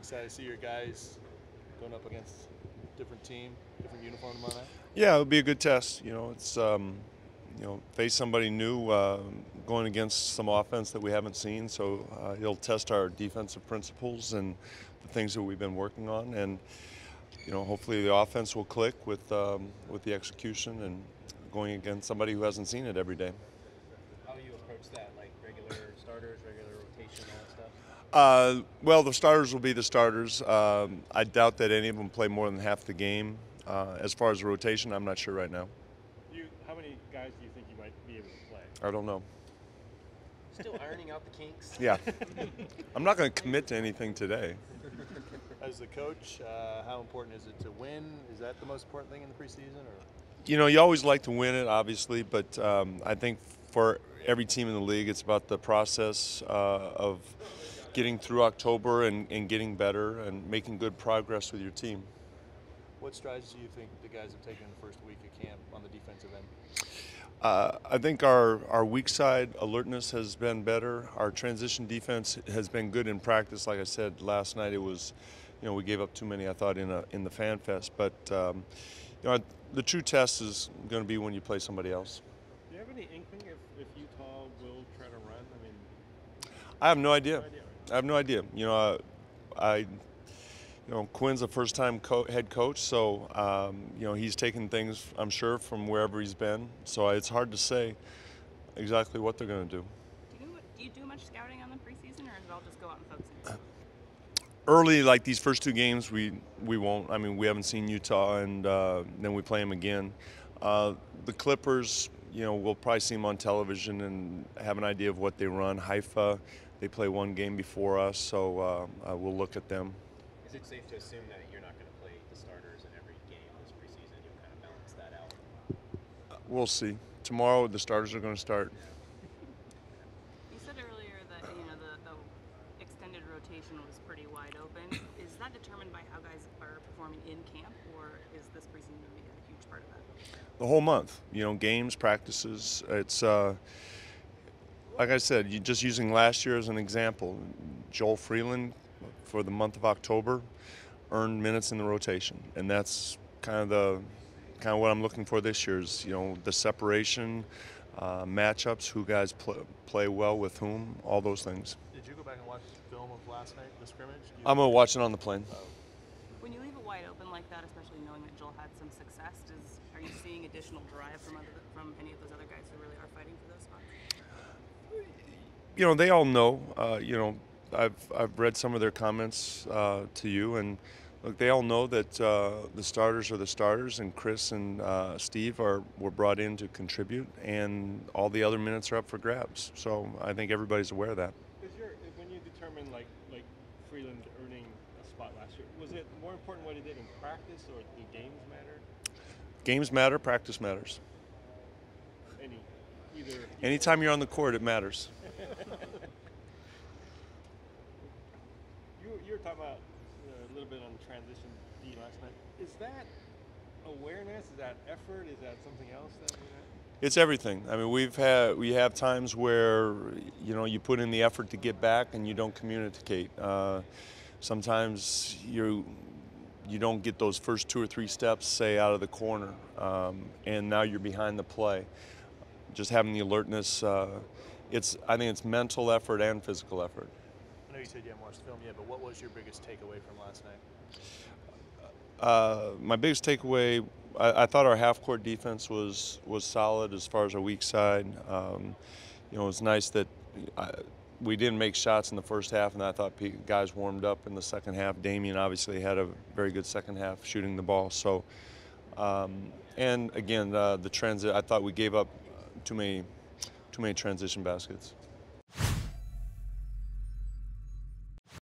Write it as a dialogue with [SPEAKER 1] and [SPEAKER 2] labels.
[SPEAKER 1] excited to see your guys going up against a different team, different uniform tomorrow night?
[SPEAKER 2] Yeah, it'll be a good test. It's face somebody new, going against some offense that we haven't seen. So it'll test our defensive principles and the things that we've been working on, and hopefully the offense will click with the execution and going against somebody who hasn't seen it every day.
[SPEAKER 3] How do you approach that? Like regular starters, regular rotation, all that stuff?
[SPEAKER 2] Well, the starters will be the starters. I doubt that any of them play more than half the game. As far as rotation, I'm not sure right now.
[SPEAKER 4] How many guys do you think you might be able to play?
[SPEAKER 2] I don't know.
[SPEAKER 3] Still ironing out the kinks?
[SPEAKER 2] Yeah. I'm not going to commit to anything today.
[SPEAKER 1] As the coach, how important is it to win? Is that the most important thing in the preseason? Or?
[SPEAKER 2] You always like to win it, obviously, but I think for every team in the league, it's about the process of getting through October and getting better and making good progress with your team.
[SPEAKER 1] What strides do you think the guys have taken in the first week of camp on the defensive end?
[SPEAKER 2] I think our weak side alertness has been better. Our transition defense has been good in practice. Like I said last night, it was, we gave up too many, I thought, in the Fan Fest. But the true test is going to be when you play somebody else.
[SPEAKER 4] Do you have any inkling if Utah will try to run? I mean,
[SPEAKER 2] I have no idea.
[SPEAKER 4] no idea, right?
[SPEAKER 2] I have no idea. Quinn's a first-time head coach, so he's taken things, I'm sure, from wherever he's been. So it's hard to say exactly what they're going to do.
[SPEAKER 5] Do you do much scouting on the preseason, or is it all just go out and focus?
[SPEAKER 2] Early, like these first two games, we won't. I mean, we haven't seen Utah, and then we play them again. The Clippers, we'll probably see them on television and have an idea of what they run. Haifa, they play one game before us, so we'll look at them.
[SPEAKER 3] Is it safe to assume that you're not going to play the starters in every game this preseason? You'll kind of balance that out?
[SPEAKER 2] We'll see. Tomorrow, the starters are going to start.
[SPEAKER 5] You said earlier that the extended rotation was pretty wide open. Is that determined by how guys are performing in camp, or is this preseason going to be a huge part of that?
[SPEAKER 2] The whole month, games, practices. It's like I said, just using last year as an example. Joel Freeland, for the month of October, earned minutes in the rotation, and that's kind of what I'm looking for this year. Is the separation, matchups, who guys play well with whom, all those things.
[SPEAKER 1] Did you go back and watch film of last night, the scrimmage?
[SPEAKER 2] I'm gonna watch it on the plane.
[SPEAKER 5] When you leave it wide open like that, especially knowing that Joel had some success, are you seeing additional drive from any of those other guys who really are fighting for those spots?
[SPEAKER 2] They all know. I've read some of their comments to you, and look, they all know that the starters are the starters, and Chris and Steve were brought in to contribute, and all the other minutes are up for grabs. So I think everybody's aware of that.
[SPEAKER 4] When you determined like Freeland earning a spot last year, was it more important what he did in practice, or do games matter?
[SPEAKER 2] Games matter, practice matters. Anytime you're on the court, it matters.
[SPEAKER 4] You were talking about a little bit on transition D last night. Is that awareness? Is that effort? Is that something else that?
[SPEAKER 2] It's everything. I mean, we have times where you put in the effort to get back and you don't communicate. Sometimes you don't get those first 2 or 3 steps, say, out of the corner, and now you're behind the play. Just having the alertness. I think it's mental effort and physical effort.
[SPEAKER 1] I know you said you haven't watched the film yet, but what was your biggest takeaway from last night?
[SPEAKER 2] My biggest takeaway, I thought our half-court defense was solid as far as our weak side. It was nice that we didn't make shots in the first half, and I thought guys warmed up in the second half. Damian obviously had a very good second half shooting the ball. So, and again, the transit. I thought we gave up too many transition baskets.